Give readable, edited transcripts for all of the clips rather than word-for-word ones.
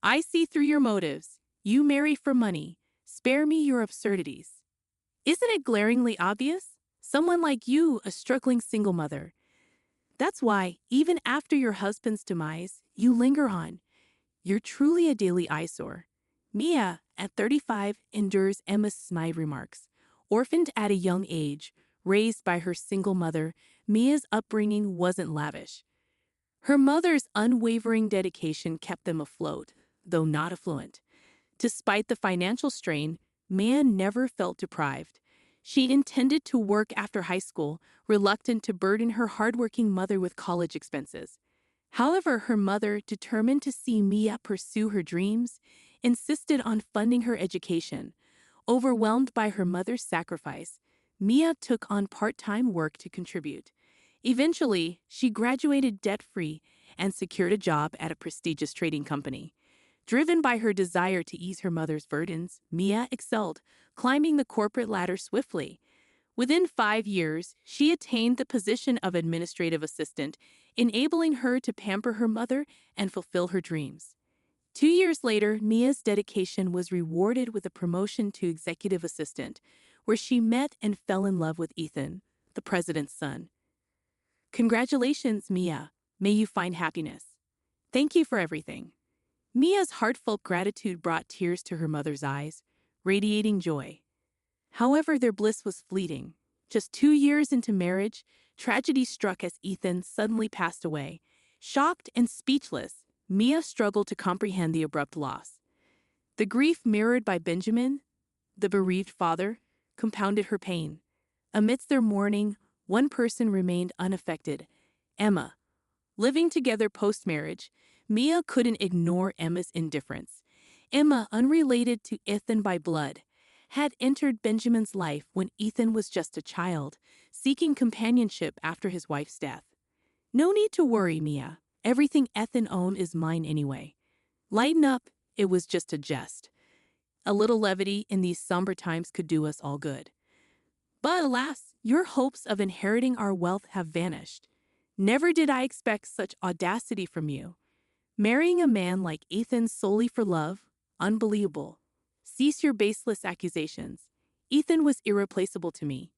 I see through your motives. You marry for money. Spare me your absurdities. Isn't it glaringly obvious? Someone like you, a struggling single mother. That's why, even after your husband's demise, you linger on. You're truly a daily eyesore. Mia, at 35, endures Emma's snide remarks. Orphaned at a young age, raised by her single mother, Mia's upbringing wasn't lavish. Her mother's unwavering dedication kept them afloat, though not affluent. Despite the financial strain, Mia never felt deprived. She intended to work after high school, reluctant to burden her hardworking mother with college expenses. However, her mother, determined to see Mia pursue her dreams, insisted on funding her education. Overwhelmed by her mother's sacrifice, Mia took on part-time work to contribute. Eventually, she graduated debt-free and secured a job at a prestigious trading company. Driven by her desire to ease her mother's burdens, Mia excelled, climbing the corporate ladder swiftly. Within 5 years, she attained the position of administrative assistant, enabling her to pamper her mother and fulfill her dreams. 2 years later, Mia's dedication was rewarded with a promotion to executive assistant, where she met and fell in love with Ethan, the president's son. Congratulations, Mia. May you find happiness. Thank you for everything. Mia's heartfelt gratitude brought tears to her mother's eyes, radiating joy. However, their bliss was fleeting. Just 2 years into marriage, tragedy struck as Ethan suddenly passed away. Shocked and speechless, Mia struggled to comprehend the abrupt loss. The grief mirrored by Benjamin, the bereaved father, compounded her pain. Amidst their mourning, one person remained unaffected: Emma. Living together post-marriage, Mia couldn't ignore Emma's indifference. Emma, unrelated to Ethan by blood, had entered Benjamin's life when Ethan was just a child, seeking companionship after his wife's death. No need to worry, Mia. Everything Ethan owned is mine anyway. Lighten up, it was just a jest. A little levity in these somber times could do us all good. But alas, your hopes of inheriting our wealth have vanished. Never did I expect such audacity from you. Marrying a man like Ethan solely for love? Unbelievable. Cease your baseless accusations. Ethan was irreplaceable to me.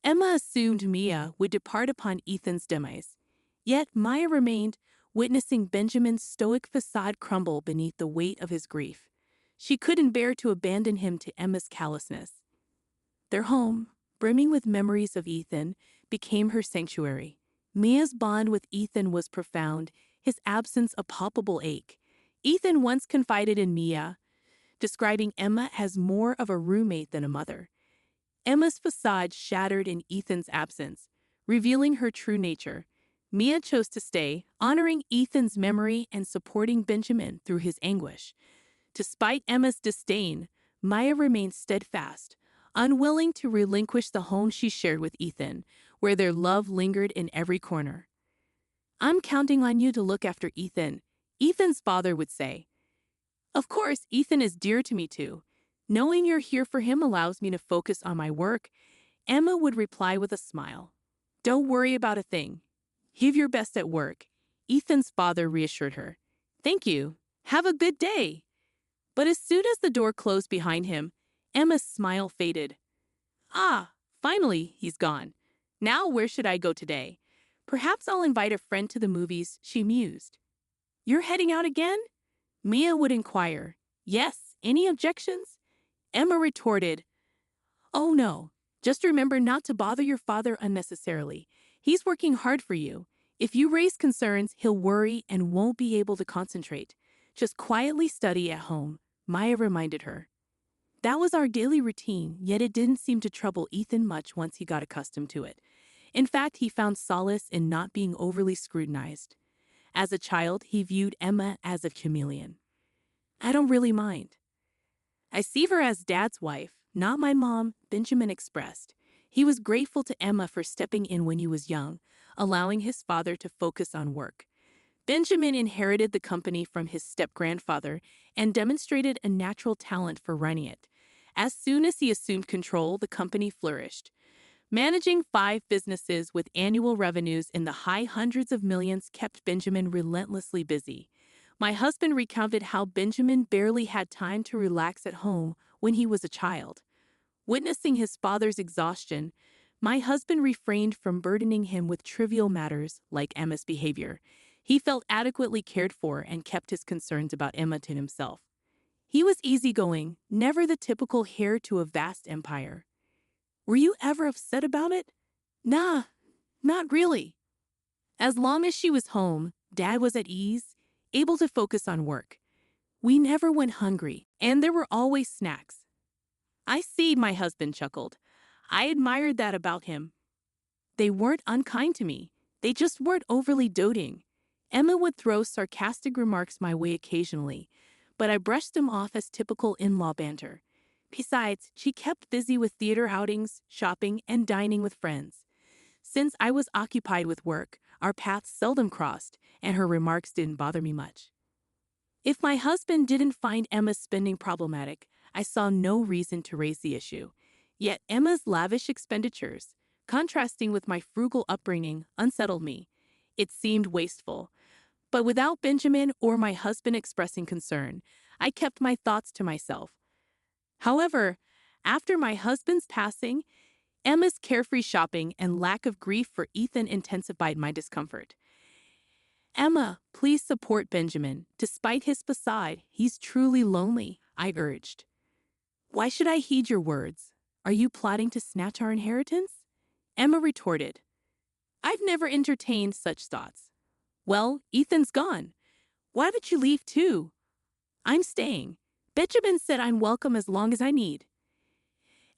Emma assumed Mia would depart upon Ethan's demise. Yet Maya remained, witnessing Benjamin's stoic facade crumble beneath the weight of his grief. She couldn't bear to abandon him to Emma's callousness. Their home, brimming with memories of Ethan, became her sanctuary. Mia's bond with Ethan was profound, his absence a palpable ache. Ethan once confided in Mia, describing Emma as more of a roommate than a mother. Emma's facade shattered in Ethan's absence, revealing her true nature. Mia chose to stay, honoring Ethan's memory and supporting Benjamin through his anguish. Despite Emma's disdain, Maya remained steadfast, unwilling to relinquish the home she shared with Ethan, where their love lingered in every corner. I'm counting on you to look after Ethan, Ethan's father would say. Of course, Ethan is dear to me too. Knowing you're here for him allows me to focus on my work, Emma would reply with a smile. Don't worry about a thing. Give your best at work, Ethan's father reassured her. Thank you. Have a good day. But as soon as the door closed behind him, Emma's smile faded. Ah, finally, he's gone. Now where should I go today? Perhaps I'll invite a friend to the movies, she mused. You're heading out again? Mia would inquire. Yes, any objections? Emma retorted. Oh no, just remember not to bother your father unnecessarily. He's working hard for you. If you raise concerns, he'll worry and won't be able to concentrate. Just quietly study at home, Maya reminded her. That was our daily routine, yet it didn't seem to trouble Ethan much once he got accustomed to it. In fact, he found solace in not being overly scrutinized. As a child, he viewed Emma as a chameleon. I don't really mind. I see her as Dad's wife, not my mom, Benjamin expressed. He was grateful to Emma for stepping in when he was young, allowing his father to focus on work. Benjamin inherited the company from his step-grandfather and demonstrated a natural talent for running it. As soon as he assumed control, the company flourished. Managing 5 businesses with annual revenues in the high hundreds of millions kept Benjamin relentlessly busy. My husband recounted how Benjamin barely had time to relax at home when he was a child. Witnessing his father's exhaustion, my husband refrained from burdening him with trivial matters like Emma's behavior. He felt adequately cared for and kept his concerns about Emma to himself. He was easygoing, never the typical heir to a vast empire. Were you ever upset about it? Nah, not really. As long as she was home, Dad was at ease, able to focus on work. We never went hungry, and there were always snacks. I see, my husband chuckled. I admired that about him. They weren't unkind to me. They just weren't overly doting. Emma would throw sarcastic remarks my way occasionally, but I brushed them off as typical in-law banter. Besides, she kept busy with theater outings, shopping, and dining with friends. Since I was occupied with work, our paths seldom crossed, and her remarks didn't bother me much. If my husband didn't find Emma's spending problematic, I saw no reason to raise the issue. Yet Emma's lavish expenditures, contrasting with my frugal upbringing, unsettled me. It seemed wasteful. But without Benjamin or my husband expressing concern, I kept my thoughts to myself. However, after my husband's passing, Emma's carefree shopping and lack of grief for Ethan intensified my discomfort. Emma, please support Benjamin. Despite his facade, he's truly lonely, I urged. Why should I heed your words? Are you plotting to snatch our inheritance? Emma retorted. I've never entertained such thoughts. Well, Ethan's gone. Why don't you leave too? I'm staying. Benjamin said I'm welcome as long as I need.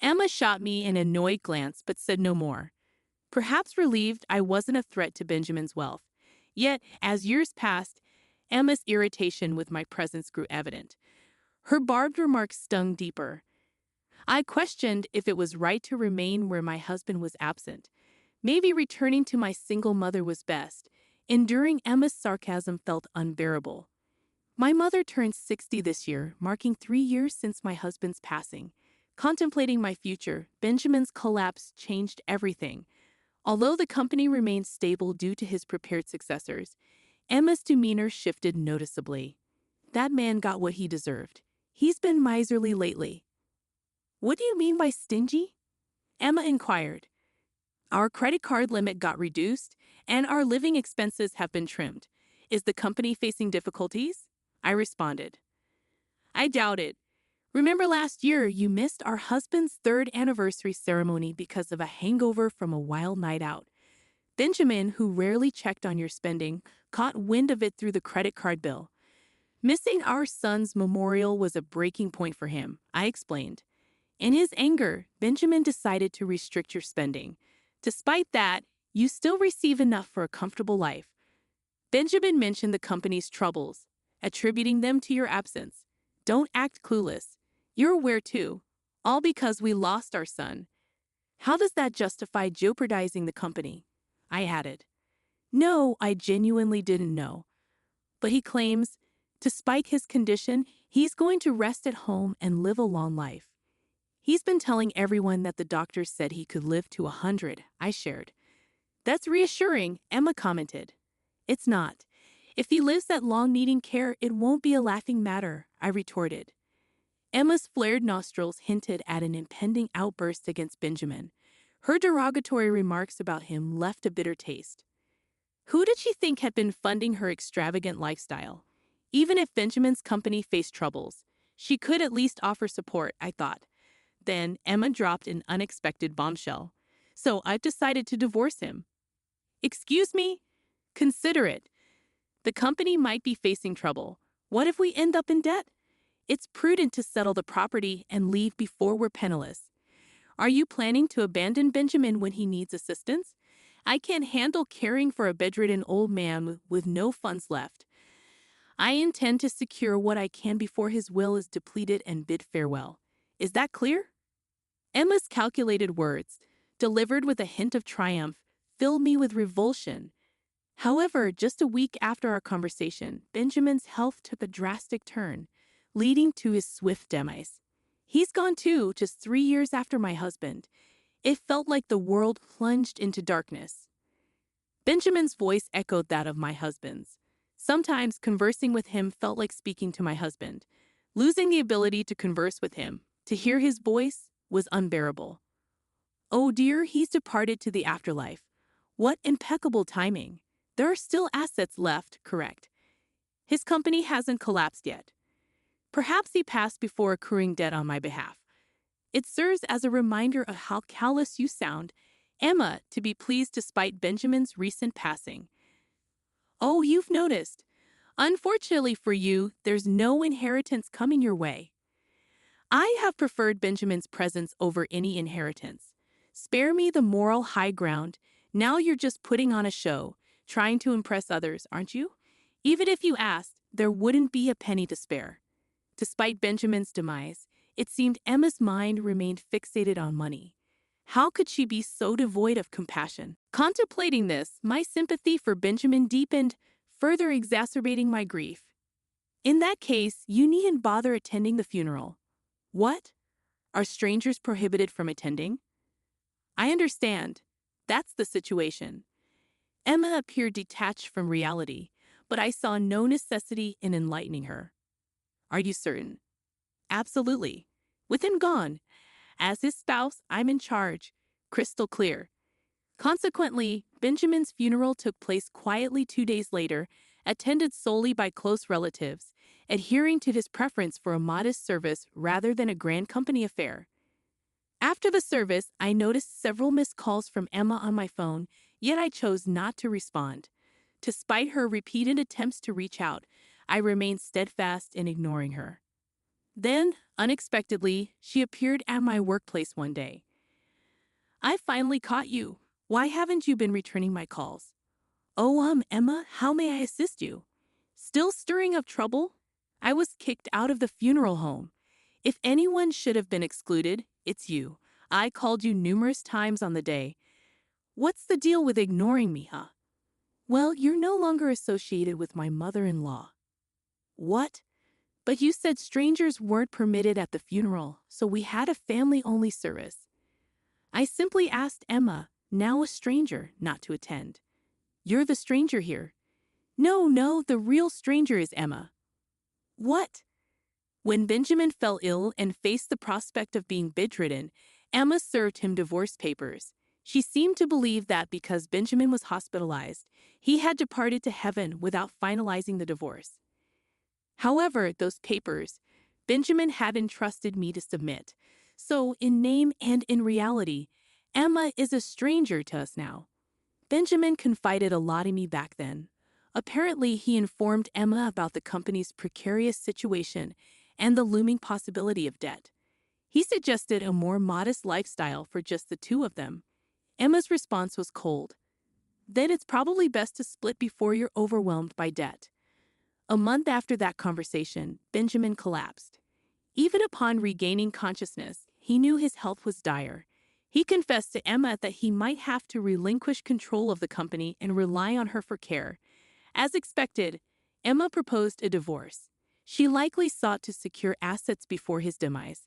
Emma shot me an annoyed glance but said no more. Perhaps relieved I wasn't a threat to Benjamin's wealth. Yet, as years passed, Emma's irritation with my presence grew evident. Her barbed remarks stung deeper. I questioned if it was right to remain where my husband was absent. Maybe returning to my single mother was best. Enduring Emma's sarcasm felt unbearable. My mother turned 60 this year, marking 3 years since my husband's passing. Contemplating my future, Benjamin's collapse changed everything. Although the company remained stable due to his prepared successors, Emma's demeanor shifted noticeably. That man got what he deserved. He's been miserly lately. What do you mean by stingy? Emma inquired. Our credit card limit got reduced, and our living expenses have been trimmed. Is the company facing difficulties? I responded. I doubt it. Remember last year you missed our husband's 3rd anniversary ceremony because of a hangover from a wild night out. Benjamin, who rarely checked on your spending, caught wind of it through the credit card bill. Missing our son's memorial was a breaking point for him, I explained. In his anger, Benjamin decided to restrict your spending. Despite that, you still receive enough for a comfortable life. Benjamin mentioned the company's troubles, attributing them to your absence. Don't act clueless. You're aware too, all because we lost our son. How does that justify jeopardizing the company? I added. No, I genuinely didn't know. But he claims, despite his condition, he's going to rest at home and live a long life. He's been telling everyone that the doctors said he could live to 100, I shared. That's reassuring, Emma commented. It's not. If he lives that long needing care, it won't be a laughing matter, I retorted. Emma's flared nostrils hinted at an impending outburst against Benjamin. Her derogatory remarks about him left a bitter taste. Who did she think had been funding her extravagant lifestyle? Even if Benjamin's company faced troubles, she could at least offer support, I thought. Then Emma dropped an unexpected bombshell. So I've decided to divorce him. Excuse me? Consider it. The company might be facing trouble. What if we end up in debt? It's prudent to settle the property and leave before we're penniless. Are you planning to abandon Benjamin when he needs assistance? I can't handle caring for a bedridden old man with no funds left. I intend to secure what I can before his will is depleted and bid farewell. Is that clear? Emma's calculated words, delivered with a hint of triumph, filled me with revulsion. However, just a week after our conversation, Benjamin's health took a drastic turn, leading to his swift demise. He's gone too, just 3 years after my husband. It felt like the world plunged into darkness. Benjamin's voice echoed that of my husband's. Sometimes conversing with him felt like speaking to my husband. Losing the ability to converse with him, to hear his voice, was unbearable. Oh dear, he's departed to the afterlife. What impeccable timing. There are still assets left, correct? His company hasn't collapsed yet. Perhaps he passed before accruing debt on my behalf. It serves as a reminder of how callous you sound, Emma, to be pleased despite Benjamin's recent passing. Oh, you've noticed. Unfortunately for you, there's no inheritance coming your way. I have preferred Benjamin's presence over any inheritance. Spare me the moral high ground. Now you're just putting on a show, trying to impress others, aren't you? Even if you asked, there wouldn't be a penny to spare. Despite Benjamin's demise, it seemed Emma's mind remained fixated on money. How could she be so devoid of compassion? Contemplating this, my sympathy for Benjamin deepened, further exacerbating my grief. In that case, you needn't bother attending the funeral. What? Are strangers prohibited from attending? I understand. That's the situation. Emma appeared detached from reality, but I saw no necessity in enlightening her. Are you certain? Absolutely. With him gone, as his spouse, I'm in charge. Crystal clear. Consequently, Benjamin's funeral took place quietly 2 days later, attended solely by close relatives, adhering to his preference for a modest service rather than a grand company affair. After the service, I noticed several missed calls from Emma on my phone, yet I chose not to respond. Despite her repeated attempts to reach out, I remained steadfast in ignoring her. Then, unexpectedly, she appeared at my workplace one day. I finally caught you. Why haven't you been returning my calls? Oh, Emma, how may I assist you? Still stirring up trouble? I was kicked out of the funeral home. If anyone should have been excluded, it's you. I called you numerous times on the day. What's the deal with ignoring me, huh? Well, you're no longer associated with my mother-in-law. What? But you said strangers weren't permitted at the funeral, so we had a family-only service. I simply asked Emma, now a stranger, not to attend. You're the stranger here. No, the real stranger is Emma. What? When Benjamin fell ill and faced the prospect of being bedridden, Emma served him divorce papers. She seemed to believe that because Benjamin was hospitalized, he had departed to heaven without finalizing the divorce. However, those papers, Benjamin had entrusted me to submit. So, in name and in reality, Emma is a stranger to us now. Benjamin confided a lot in me back then. Apparently, he informed Emma about the company's precarious situation and the looming possibility of debt. He suggested a more modest lifestyle for just the two of them. Emma's response was cold. Then it's probably best to split before you're overwhelmed by debt. A month after that conversation, Benjamin collapsed. Even upon regaining consciousness, he knew his health was dire. He confessed to Emma that he might have to relinquish control of the company and rely on her for care. As expected, Emma proposed a divorce. She likely sought to secure assets before his demise.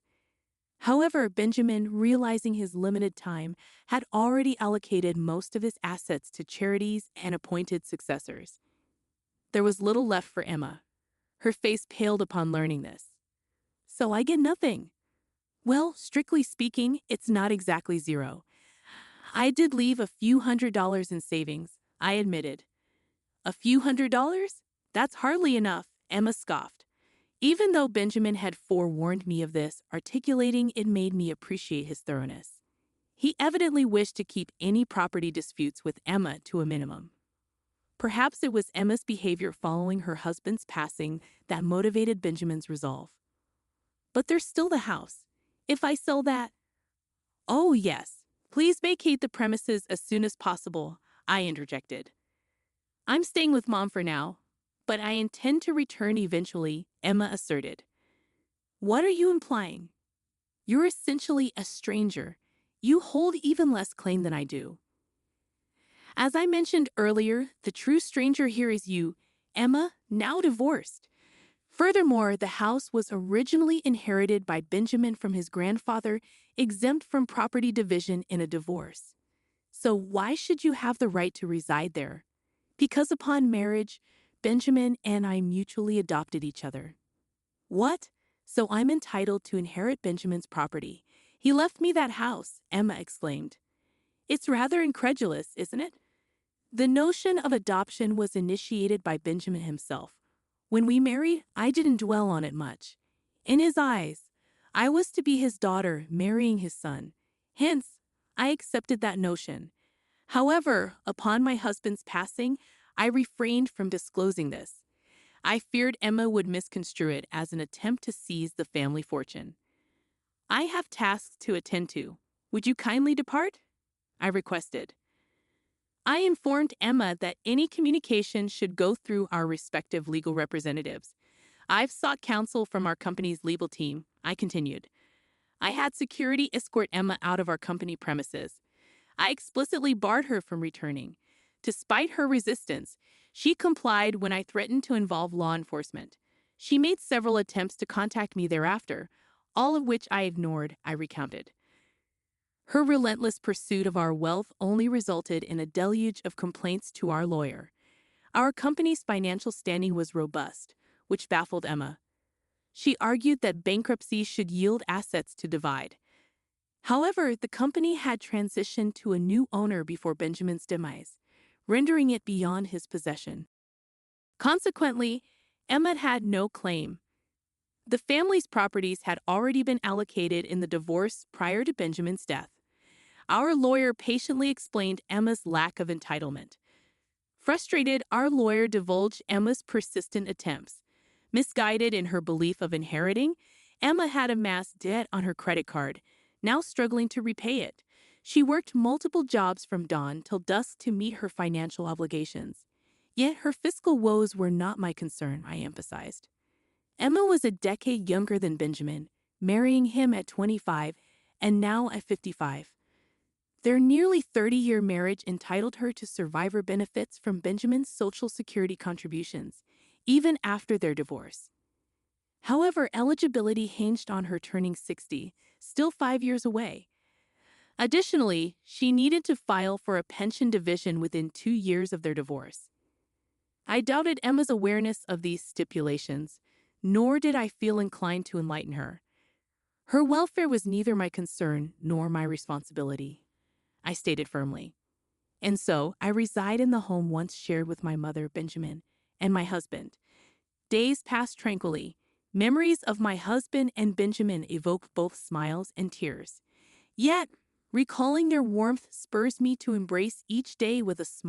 However, Benjamin, realizing his limited time, had already allocated most of his assets to charities and appointed successors. There was little left for Emma. Her face paled upon learning this. So I get nothing. Well, strictly speaking, it's not exactly zero. I did leave a few $100s in savings, I admitted. A few $100s? That's hardly enough, Emma scoffed. Even though Benjamin had forewarned me of this, articulating it made me appreciate his thoroughness. He evidently wished to keep any property disputes with Emma to a minimum. Perhaps it was Emma's behavior following her husband's passing that motivated Benjamin's resolve. But there's still the house. If I sell that... Oh, yes. Please vacate the premises as soon as possible, I interjected. I'm staying with Mom for now, but I intend to return eventually, Emma asserted. What are you implying? You're essentially a stranger. You hold even less claim than I do. As I mentioned earlier, the true stranger here is you, Emma, now divorced. Furthermore, the house was originally inherited by Benjamin from his grandfather, exempt from property division in a divorce. So why should you have the right to reside there? Because upon marriage, Benjamin and I mutually adopted each other. What? So I'm entitled to inherit Benjamin's property. He left me that house, Emma exclaimed. It's rather incredulous, isn't it? The notion of adoption was initiated by Benjamin himself. When we married, I didn't dwell on it much. In his eyes, I was to be his daughter marrying his son. Hence, I accepted that notion. However, upon my husband's passing, I refrained from disclosing this. I feared Emma would misconstrue it as an attempt to seize the family fortune. I have tasks to attend to. Would you kindly depart? I requested. I informed Emma that any communication should go through our respective legal representatives. I've sought counsel from our company's legal team, I continued. I had security escort Emma out of our company premises. I explicitly barred her from returning. Despite her resistance, she complied when I threatened to involve law enforcement. She made several attempts to contact me thereafter, all of which I ignored, I recounted. Her relentless pursuit of our wealth only resulted in a deluge of complaints to our lawyer. Our company's financial standing was robust, which baffled Emma. She argued that bankruptcy should yield assets to divide. However, the company had transitioned to a new owner before Benjamin's demise, rendering it beyond his possession. Consequently, Emma had no claim. The family's properties had already been allocated in the divorce prior to Benjamin's death. Our lawyer patiently explained Emma's lack of entitlement. Frustrated, our lawyer divulged Emma's persistent attempts. Misguided in her belief of inheriting, Emma had amassed debt on her credit card, now struggling to repay it. She worked multiple jobs from dawn till dusk to meet her financial obligations. Yet her fiscal woes were not my concern, I emphasized. Emma was a decade younger than Benjamin, marrying him at 25 and now at 55. Their nearly 30-year marriage entitled her to survivor benefits from Benjamin's Social Security contributions, even after their divorce. However, eligibility hinged on her turning 60, still 5 years away. Additionally, she needed to file for a pension division within 2 years of their divorce. I doubted Emma's awareness of these stipulations, nor did I feel inclined to enlighten her. Her welfare was neither my concern nor my responsibility, I stated firmly. And so, I reside in the home once shared with my mother, Benjamin, and my husband. Days passed tranquilly. Memories of my husband and Benjamin evoke both smiles and tears. Yet, recalling their warmth spurs me to embrace each day with a smile.